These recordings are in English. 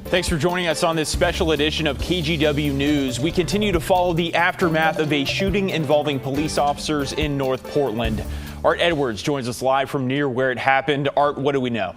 Thanks for joining us on this special edition of KGW News. We continue to follow the aftermath of a shooting involving police officers in North Portland. Art Edwards joins us live from near where it happened. Art, what do we know?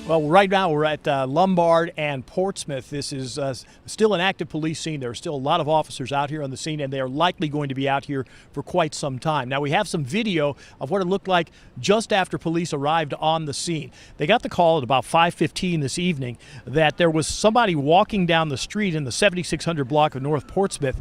Well, right now we're at Lombard and Portsmouth. This is still an active police scene. There are still a lot of officers out here on the scene, and they are likely going to be out here for quite some time. Now, we have some video of what it looked like just after police arrived on the scene. They got the call at about 5:15 this evening that there was somebody walking down the street in the 7600 block of North Portsmouth,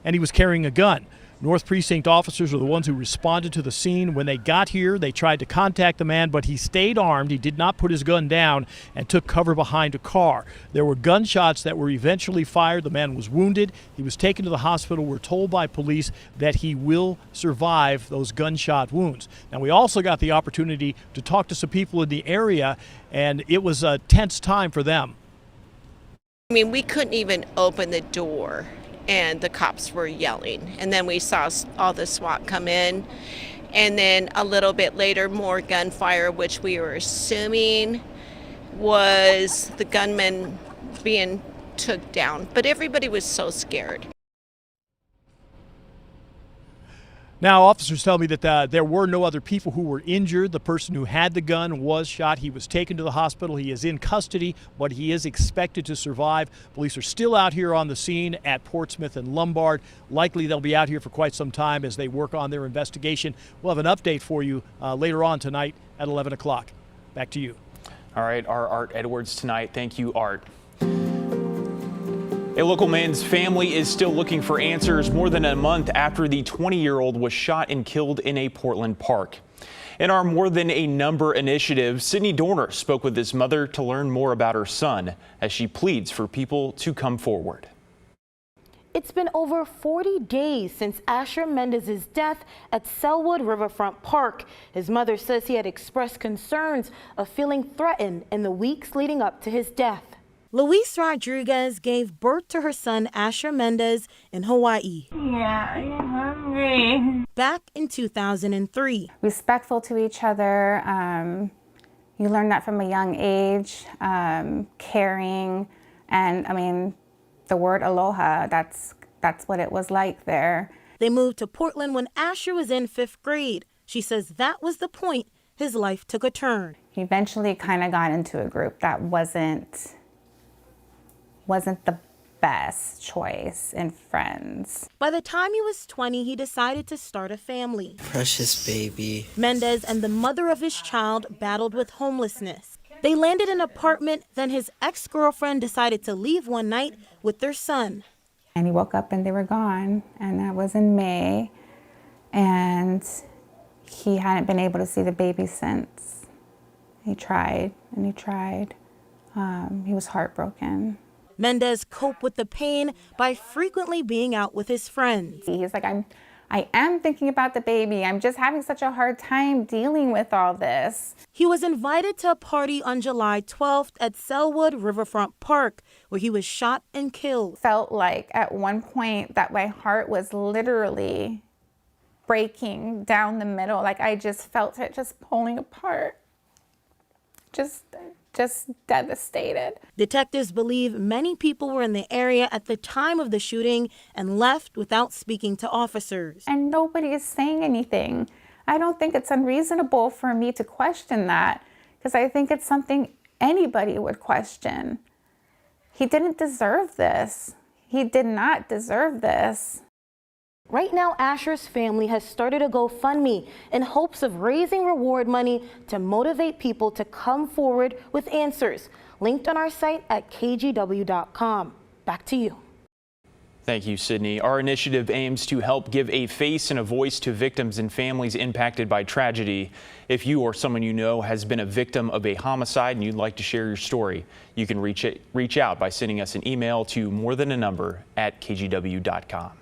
and he was carrying a gun. North Precinct officers were the ones who responded to the scene. When they got here, they tried to contact the man, but he stayed armed. He did not put his gun down and took cover behind a car. There were gunshots that were eventually fired. The man was wounded. He was taken to the hospital. We're told by police that he will survive those gunshot wounds. Now, we also got the opportunity to talk to some people in the area, and it was a tense time for them. I mean, we couldn't even open the door, and the cops were yelling. And then we saw all the SWAT come in. And then a little bit later, more gunfire, which we were assuming was the gunman being took down. But everybody was so scared. Now, officers tell me that there were no other people who were injured. The person who had the gun was shot. He was taken to the hospital. He is in custody, but he is expected to survive. Police are still out here on the scene at Portsmouth and Lombard. Likely they'll be out here for quite some time as they work on their investigation. We'll have an update for you later on tonight at 11 o'clock. Back to you. All right, our Art Edwards tonight. Thank you, Art. A local man's family is still looking for answers more than a month after the 20-year-old was shot and killed in a Portland park. In our More Than a Number initiative, Sydney Dorner spoke with his mother to learn more about her son as she pleads for people to come forward. It's been over 40 days since Asher Mendes' death at Selwood Riverfront Park. His mother says he had expressed concerns of feeling threatened in the weeks leading up to his death. Luis Rodriguez gave birth to her son Asher Mendes in Hawaii. Yeah, I'm hungry. Back in 2003. Respectful to each other. You learn that from a young age. Caring, and I mean, the word aloha. That's what it was like there. They moved to Portland when Asher was in 5th grade. She says that was the point his life took a turn. He eventually kind of got into a group that wasn't the best choice in friends. By the time he was 20, he decided to start a family. Precious baby. Mendes and the mother of his child battled with homelessness. They landed an apartment, then his ex-girlfriend decided to leave one night with their son. And he woke up and they were gone, and that was in May. And he hadn't been able to see the baby since. He tried and he tried. He was heartbroken. Mendes coped with the pain by frequently being out with his friends. He's like, I am thinking about the baby. I'm just having such a hard time dealing with all this. He was invited to a party on July 12th at Selwood Riverfront Park, where he was shot and killed. Felt like at one point that my heart was literally breaking down the middle. Like I just felt it just pulling apart. Just devastated. Detectives believe many people were in the area at the time of the shooting and left without speaking to officers. And nobody is saying anything. I don't think it's unreasonable for me to question that, because I think it's something anybody would question. He didn't deserve this. He did not deserve this. Right now, Asher's family has started a GoFundMe in hopes of raising reward money to motivate people to come forward with answers. Linked on our site at kgw.com. Back to you. Thank you, Sydney. Our initiative aims to help give a face and a voice to victims and families impacted by tragedy. If you or someone you know has been a victim of a homicide and you'd like to share your story, you can reach out by sending us an email to morethananumber@kgw.com.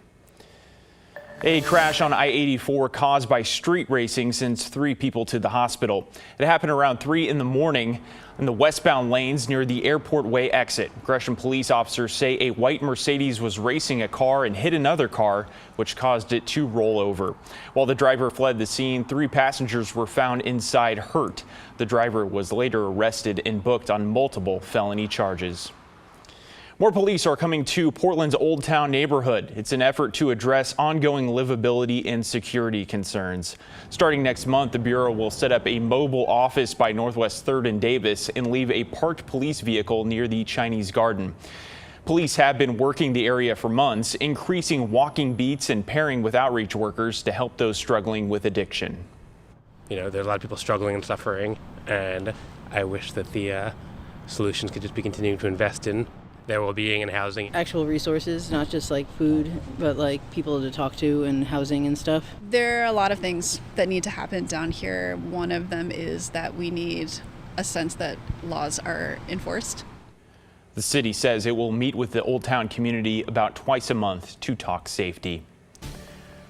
A crash on I-84 caused by street racing sends 3 people to the hospital. It happened around 3 in the morning in the westbound lanes near the Airport Way exit. Gresham police officers say a white Mercedes was racing a car and hit another car, which caused it to roll over. While the driver fled the scene, 3 passengers were found inside hurt. The driver was later arrested and booked on multiple felony charges. More police are coming to Portland's Oldtown neighborhood. It's an effort to address ongoing livability and security concerns. Starting next month, the Bureau will set up a mobile office by Northwest 3rd and Davis and leave a parked police vehicle near the Chinese Garden. Police have been working the area for months, increasing walking beats and pairing with outreach workers to help those struggling with addiction. You know, there's a lot of people struggling and suffering, and I wish that the solutions could just be continuing to invest in their well-being and housing. Actual resources, not just like food, but like people to talk to and housing and stuff. There are a lot of things that need to happen down here. One of them is that we need a sense that laws are enforced. The city says it will meet with the Oldtown community about twice a month to talk safety.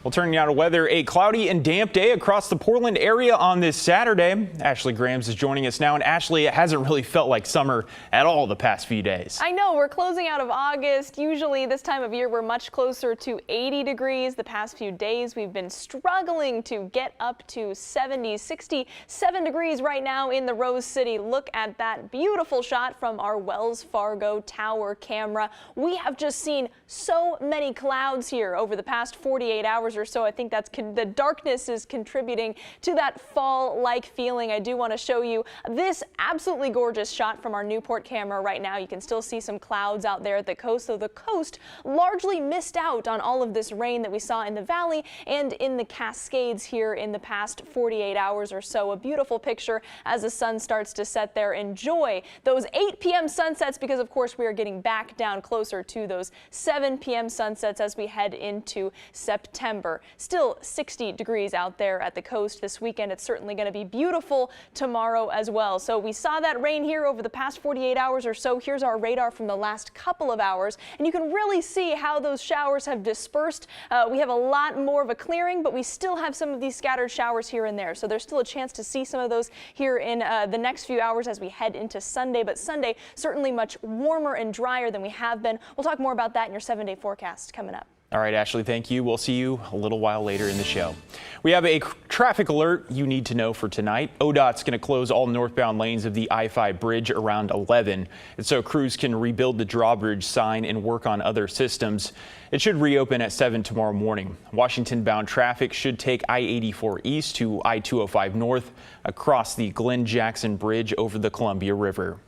Well, turning now to weather, a cloudy and damp day across the Portland area on this Saturday. Ashley Grams is joining us now. And Ashley, it hasn't really felt like summer at all the past few days. I know, we're closing out of August. Usually this time of year, we're much closer to 80 degrees. The past few days, we've been struggling to get up to 70, 67 degrees right now in the Rose City. Look at that beautiful shot from our Wells Fargo Tower camera. We have just seen so many clouds here over the past 48 hours or so. I think that's the darkness is contributing to that fall-like feeling. I do want to show you this absolutely gorgeous shot from our Newport camera right now. You can still see some clouds out there at the coast, so the coast largely missed out on all of this rain that we saw in the valley and in the Cascades here in the past 48 hours or so. A beautiful picture as the sun starts to set there. Enjoy those 8 p.m. sunsets because, of course, we are getting back down closer to those 7 p.m. sunsets as we head into September. Still 60 degrees out there at the coast this weekend. It's certainly going to be beautiful tomorrow as well. So we saw that rain here over the past 48 hours or so. Here's our radar from the last couple of hours, and you can really see how those showers have dispersed. We have a lot more of a clearing, but we still have some of these scattered showers here and there. So there's still a chance to see some of those here in the next few hours as we head into Sunday. But Sunday certainly much warmer and drier than we have been. We'll talk more about that in your 7-day forecast coming up. All right, Ashley, thank you. We'll see you a little while later in the show. We have a traffic alert you need to know for tonight. ODOT's going to close all northbound lanes of the I-5 bridge around 11, and so crews can rebuild the drawbridge sign and work on other systems. It should reopen at 7 tomorrow morning. Washington-bound traffic should take I-84 east to I-205 north across the Glenn Jackson Bridge over the Columbia River.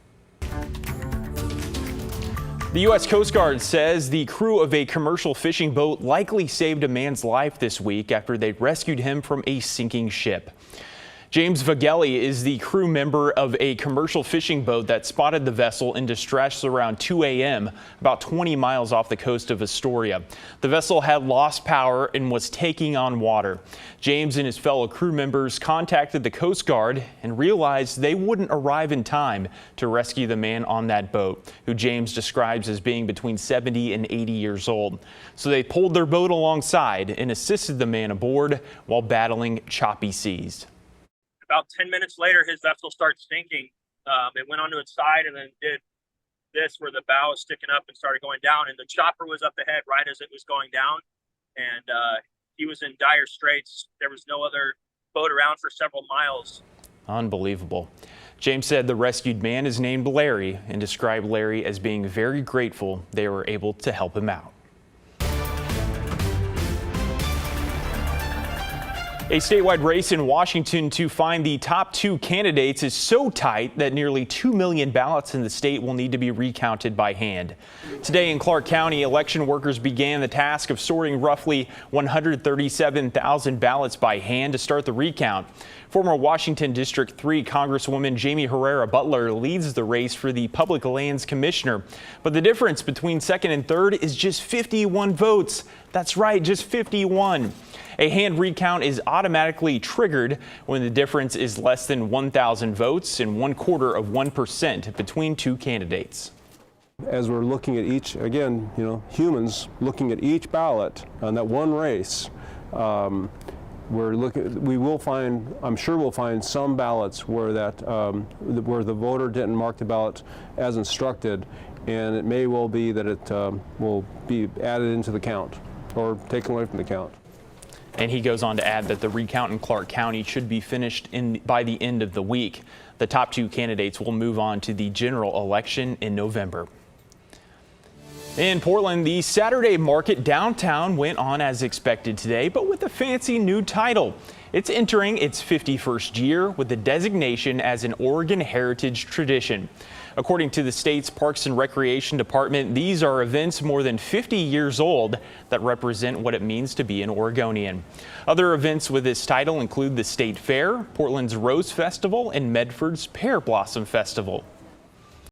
The U.S. Coast Guard says the crew of a commercial fishing boat likely saved a man's life this week after they rescued him from a sinking ship. James Vagelli is the crew member of a commercial fishing boat that spotted the vessel in distress around 2 a.m. about 20 miles off the coast of Astoria. The vessel had lost power and was taking on water. James and his fellow crew members contacted the Coast Guard and realized they wouldn't arrive in time to rescue the man on that boat, who James describes as being between 70 and 80 years old. So they pulled their boat alongside and assisted the man aboard while battling choppy seas. About 10 minutes later, his vessel started sinking. It went onto its side and then did this where the bow was sticking up and started going down. And the chopper was up ahead right as it was going down. And he was in dire straits. There was no other boat around for several miles. Unbelievable. James said the rescued man is named Larry and described Larry as being very grateful they were able to help him out. A statewide race in Washington to find the top 2 candidates is so tight that nearly 2 million ballots in the state will need to be recounted by hand. Today in Clark County, election workers began the task of sorting roughly 137,000 ballots by hand to start the recount. Former Washington District 3 Congresswoman Jamie Herrera Butler leads the race for the Public Lands Commissioner. But the difference between second and third is just 51 votes. That's right, just 51. A hand recount is automatically triggered when the difference is less than 1,000 votes and 1/4% between 2 candidates. As we're looking at each, again, humans looking at each ballot on that one race, we will find, I'm sure we'll find some ballots where where the voter didn't mark the ballot as instructed, and it may well be that it will be added into the count or taken away from the count. And he goes on to add that the recount in Clark County should be finished by the end of the week. The top 2 candidates will move on to the general election in November. In Portland, the Saturday market downtown went on as expected today, but with a fancy new title. It's entering its 51st year with the designation as an Oregon Heritage Tradition. According to the state's Parks and Recreation Department, these are events more than 50 years old that represent what it means to be an Oregonian. Other events with this title include the State Fair, Portland's Rose Festival, and Medford's Pear Blossom Festival.